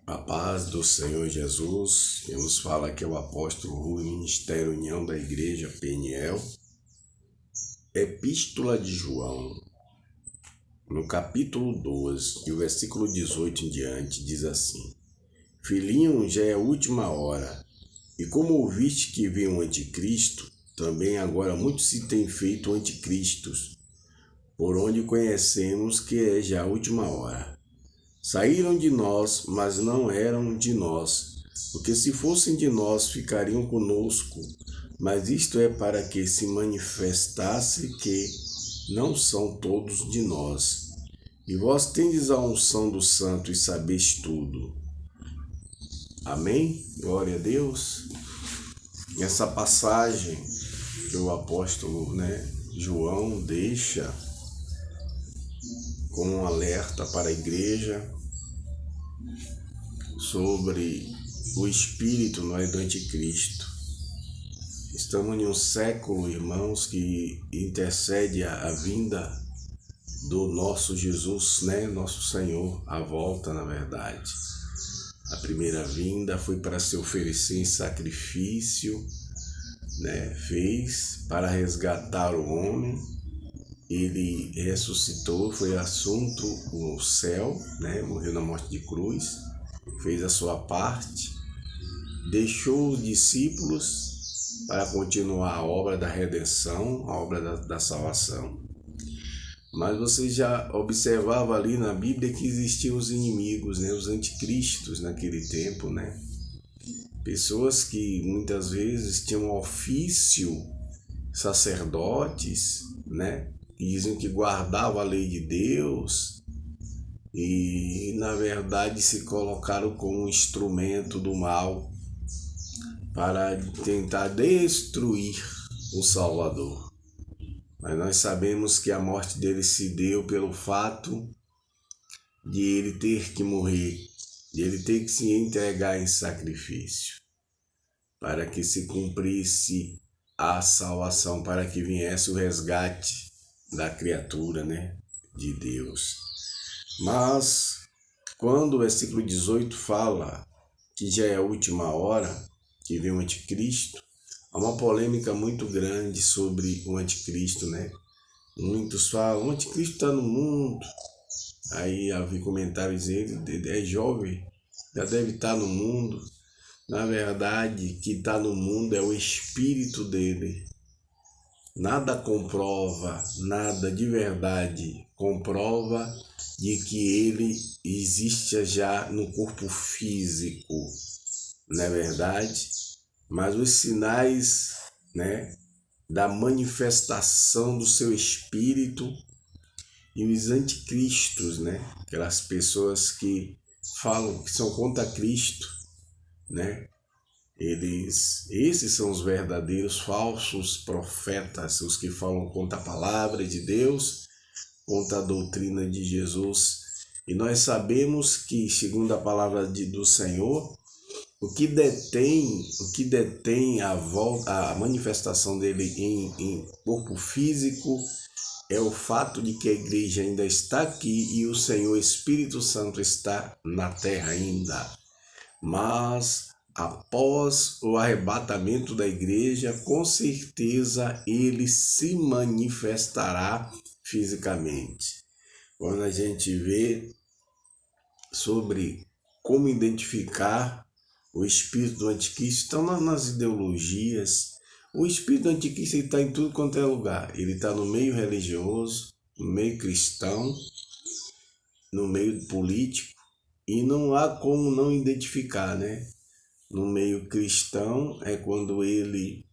A paz do Senhor Jesus. Quem nos fala aqui é o apóstolo Rui, Ministério União da Igreja Peniel. Epístola de João, no capítulo 12, e o versículo 18 em diante, diz assim: Filhinho, já é a última hora, e como ouviste que veio o anticristo, também agora muitos se têm feito anticristos, por onde conhecemos que é já a última hora. Saíram de nós, mas não eram de nós, porque se fossem de nós, ficariam conosco. Mas isto é para que se manifestasse que não são todos de nós. E vós tendes a unção do Santo e sabeis tudo. Amém? Glória a Deus. Essa passagem que o apóstolo João deixa como um alerta para a igreja sobre o espírito do anticristo. Estamos em um século, irmãos, que intercede a vinda do nosso Jesus, nosso Senhor, a volta, na verdade. A primeira vinda foi para se oferecer em sacrifício, fez para resgatar o homem. Ele ressuscitou, foi assunto no céu, morreu na morte de cruz, fez a sua parte, deixou os discípulos para continuar a obra da redenção, a obra da salvação. Mas você já observava ali na Bíblia que existiam os inimigos, os anticristos naquele tempo, Pessoas que muitas vezes tinham ofício, sacerdotes, que dizem que guardavam a lei de Deus e na verdade se colocaram como um instrumento do mal para tentar destruir o Salvador. Mas nós sabemos que a morte dele se deu pelo fato de ele ter que morrer, de ele ter que se entregar em sacrifício, para que se cumprisse a salvação, para que viesse o resgate da criatura, de Deus. Mas quando o versículo 18 fala que já é a última hora, que vem o anticristo, há uma polêmica muito grande sobre o anticristo, Muitos falam, o anticristo está no mundo. Aí havia comentários dizendo, é jovem, já deve estar no mundo. Na verdade, que está no mundo é o espírito dele. Nada comprova, nada de verdade comprova de que ele existe já no corpo físico, não é verdade? Mas os sinais, da manifestação do seu espírito e os anticristos, aquelas pessoas que falam que são contra Cristo, esses são os verdadeiros falsos profetas, os que falam contra a palavra de Deus, contra a doutrina de Jesus. E nós sabemos que, segundo a palavra do Senhor, o que detém a manifestação dele em corpo físico é o fato de que a igreja ainda está aqui e o Senhor Espírito Santo está na terra ainda. Mas após o arrebatamento da igreja, com certeza ele se manifestará fisicamente. Quando a gente vê sobre como identificar o espírito do anticristo, estão nas ideologias. O espírito do anticristo está em tudo quanto é lugar. Ele está no meio religioso, no meio cristão, no meio político, e não há como não identificar, No meio cristão é quando ele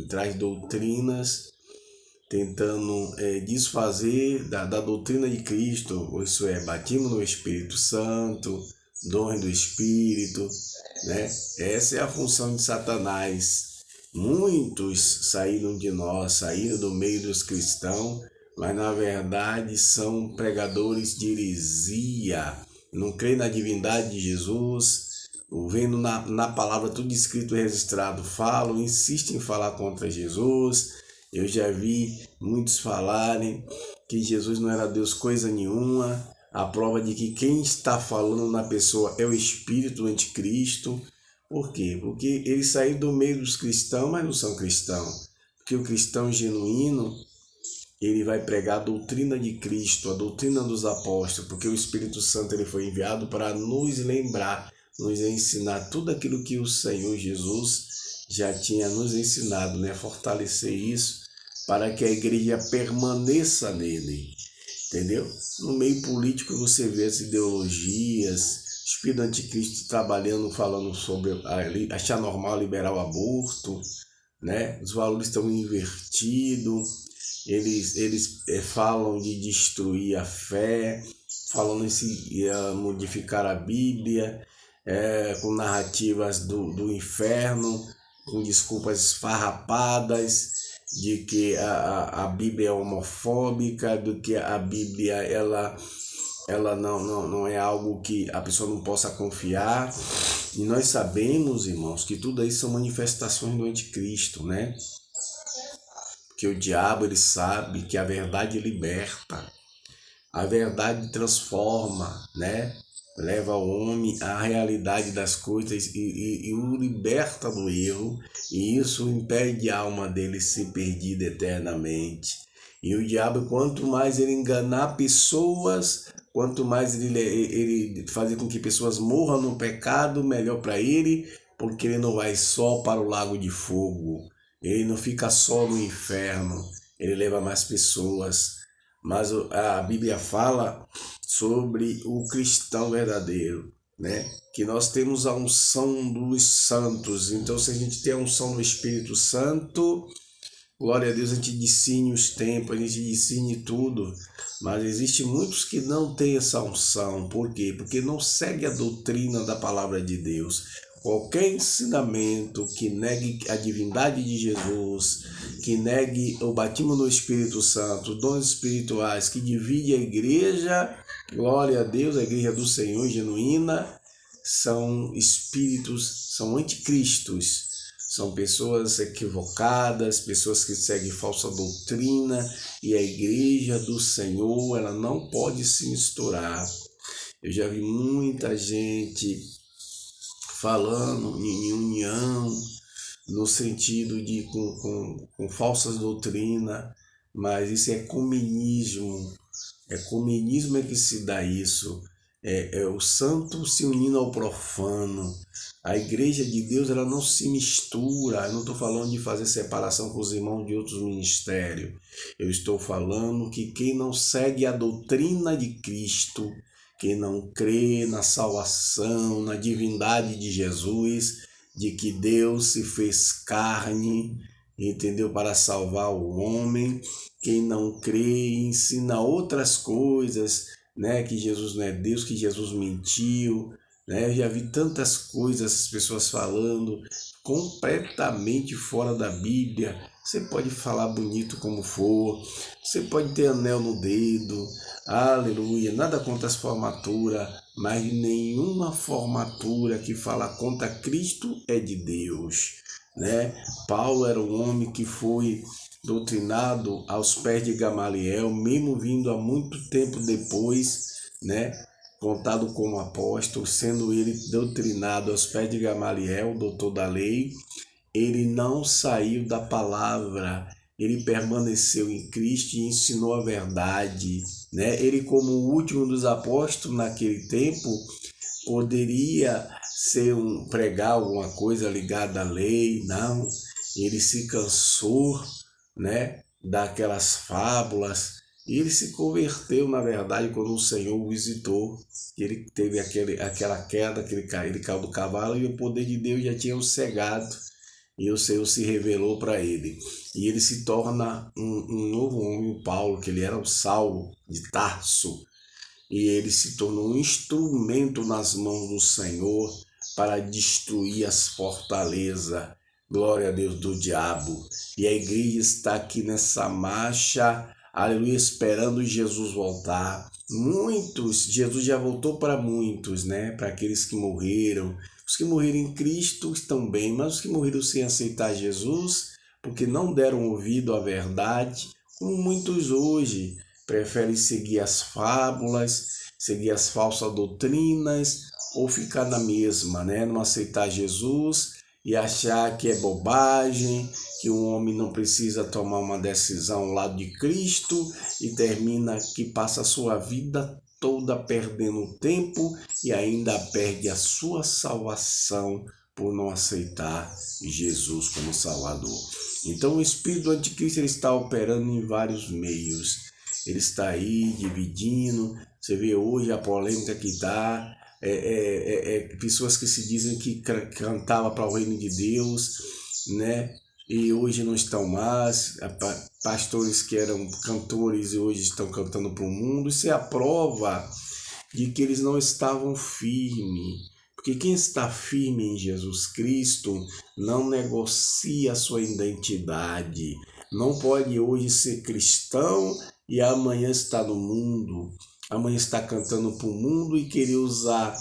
traz doutrinas tentando desfazer da doutrina de Cristo, isso é, batismo no Espírito Santo, dons do Espírito, Essa é a função de Satanás. Muitos saíram de nós, saíram do meio dos cristãos, mas na verdade são pregadores de heresia, não creem na divindade de Jesus, vendo na palavra tudo escrito e registrado, falam, insistem em falar contra Jesus. Eu já vi muitos falarem que Jesus não era Deus coisa nenhuma, a prova de que quem está falando na pessoa é o espírito do anticristo. Por quê? Porque eles saíram do meio dos cristãos, mas não são cristãos. Porque o cristão genuíno, ele vai pregar a doutrina de Cristo, a doutrina dos apóstolos, porque o Espírito Santo ele foi enviado para nos lembrar, nos ensinar tudo aquilo que o Senhor Jesus já tinha nos ensinado, né? Fortalecer isso para que a igreja permaneça nele, entendeu? No meio político você vê as ideologias, o espírito do anticristo trabalhando, falando sobre achar normal liberar o aborto, né? Os valores estão invertidos. Eles falam de destruir a fé, falando em se modificar a Bíblia, com narrativas do inferno, com desculpas esfarrapadas, de que a Bíblia é homofóbica, do que a Bíblia ela não é algo que a pessoa não possa confiar. E nós sabemos, irmãos, que tudo isso são manifestações do anticristo, né? Que o diabo ele sabe que a verdade liberta, a verdade transforma, né? Leva o homem à realidade das coisas e o liberta do erro, e isso impede a alma dele ser perdida eternamente. E o diabo, quanto mais ele enganar pessoas, quanto mais ele fazer com que pessoas morram no pecado, melhor para ele, porque ele não vai só para o lago de fogo. Ele não fica só no inferno, ele leva mais pessoas. Mas a Bíblia fala sobre o cristão verdadeiro, né? Que nós temos a unção dos santos. Então, se a gente tem a unção do Espírito Santo, glória a Deus, a gente discerne os tempos, a gente discerne tudo. Mas existe muitos que não têm essa unção. Por quê? Porque não segue a doutrina da palavra de Deus. Qualquer ensinamento que negue a divindade de Jesus, que negue o batismo no Espírito Santo, dons espirituais, que divide a igreja, glória a Deus, a igreja do Senhor genuína, são espíritos, são anticristos, são pessoas equivocadas, pessoas que seguem falsa doutrina, e a igreja do Senhor, ela não pode se misturar. Eu já vi muita gente falando em união, no sentido de com falsas doutrinas, mas isso é comunismo. É comunismo que se dá isso. É o santo se unindo ao profano. A igreja de Deus ela não se mistura. Eu não estou falando de fazer separação com os irmãos de outros ministérios. Eu estou falando que quem não segue a doutrina de Cristo, quem não crê na salvação, na divindade de Jesus, de que Deus se fez carne, entendeu? Para salvar o homem. Quem não crê e ensina outras coisas, né? Que Jesus não é Deus, que Jesus mentiu, né? Eu já vi tantas coisas, as pessoas falando completamente fora da Bíblia. Você pode falar bonito como for, você pode ter anel no dedo, aleluia, nada contra as formaturas, mas nenhuma formatura que fala contra Cristo é de Deus, né? Paulo era um homem que foi doutrinado aos pés de Gamaliel, mesmo vindo há muito tempo depois, né? Contado como apóstolo, sendo ele doutrinado aos pés de Gamaliel, doutor da lei, ele não saiu da palavra, ele permaneceu em Cristo e ensinou a verdade, né? Ele, como o último dos apóstolos naquele tempo, poderia pregar alguma coisa ligada à lei, não. Ele se cansou, né, daquelas fábulas, e ele se converteu, na verdade, quando o Senhor o visitou. Ele teve aquela queda, ele caiu do cavalo e o poder de Deus já tinha o cegado. E o Senhor se revelou para ele. E ele se torna um novo homem, Paulo, que ele era o Saulo de Tarso. E ele se tornou um instrumento nas mãos do Senhor para destruir as fortalezas, glória a Deus, do diabo. E a igreja está aqui nessa marcha, aleluia, esperando Jesus voltar. Jesus já voltou para muitos, né? Para aqueles que morreram. Os que morreram em Cristo estão bem, mas os que morreram sem aceitar Jesus, porque não deram ouvido à verdade, como muitos hoje, preferem seguir as fábulas, seguir as falsas doutrinas ou ficar na mesma, né? Não aceitar Jesus e achar que é bobagem, que o homem não precisa tomar uma decisão ao lado de Cristo e termina que passa a sua vida toda perdendo tempo e ainda perde a sua salvação por não aceitar Jesus como Salvador. Então o espírito do anticristo ele está operando em vários meios. Ele está aí dividindo. Você vê hoje a polêmica que está. Pessoas que se dizem que cantavam para o reino de Deus, né? E hoje não estão mais. Pastores que eram cantores e hoje estão cantando para o mundo. Isso é a prova de que eles não estavam firmes. Porque quem está firme em Jesus Cristo não negocia a sua identidade. Não pode hoje ser cristão e amanhã estar no mundo. Amanhã está cantando para o mundo e querer usar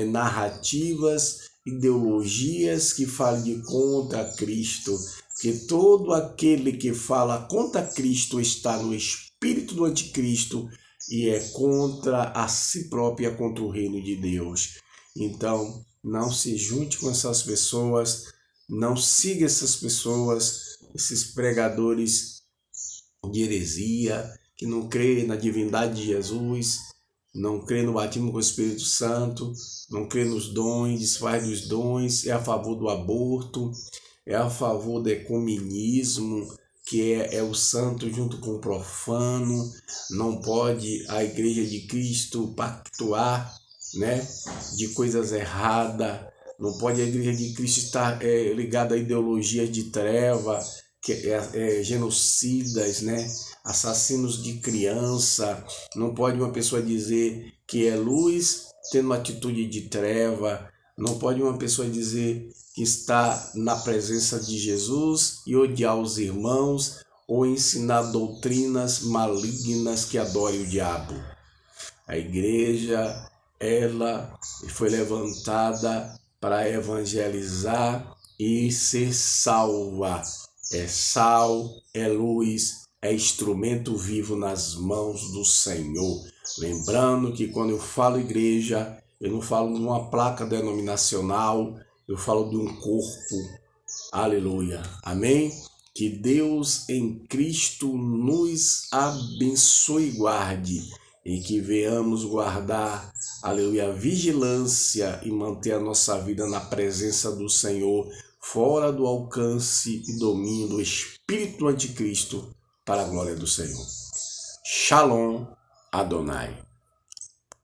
narrativas, ideologias que falem contra Cristo. Porque todo aquele que fala contra Cristo está no espírito do anticristo e é contra a si própria, contra o reino de Deus. Então, não se junte com essas pessoas, não siga essas pessoas, esses pregadores de heresia, que não crê na divindade de Jesus, não crê no batismo com o Espírito Santo, não crê nos dons, desfaz dos dons, é a favor do aborto, é a favor do ecumenismo, que é o santo junto com o profano. Não pode a Igreja de Cristo pactuar, né, de coisas erradas. Não pode a Igreja de Cristo estar ligada a ideologias de treva, que genocidas, né, assassinos de criança. Não pode uma pessoa dizer que é luz tendo uma atitude de treva. Não pode uma pessoa dizer que está na presença de Jesus e odiar os irmãos ou ensinar doutrinas malignas que adorem o diabo. A igreja, ela foi levantada para evangelizar e ser salva. É sal, é luz, é instrumento vivo nas mãos do Senhor. Lembrando que quando eu falo igreja, eu não falo numa placa denominacional, eu falo de um corpo. Aleluia. Amém? Que Deus em Cristo nos abençoe e guarde, e que venhamos guardar, aleluia, a vigilância e manter a nossa vida na presença do Senhor, fora do alcance e domínio do espírito do anticristo, para a glória do Senhor. Shalom Adonai.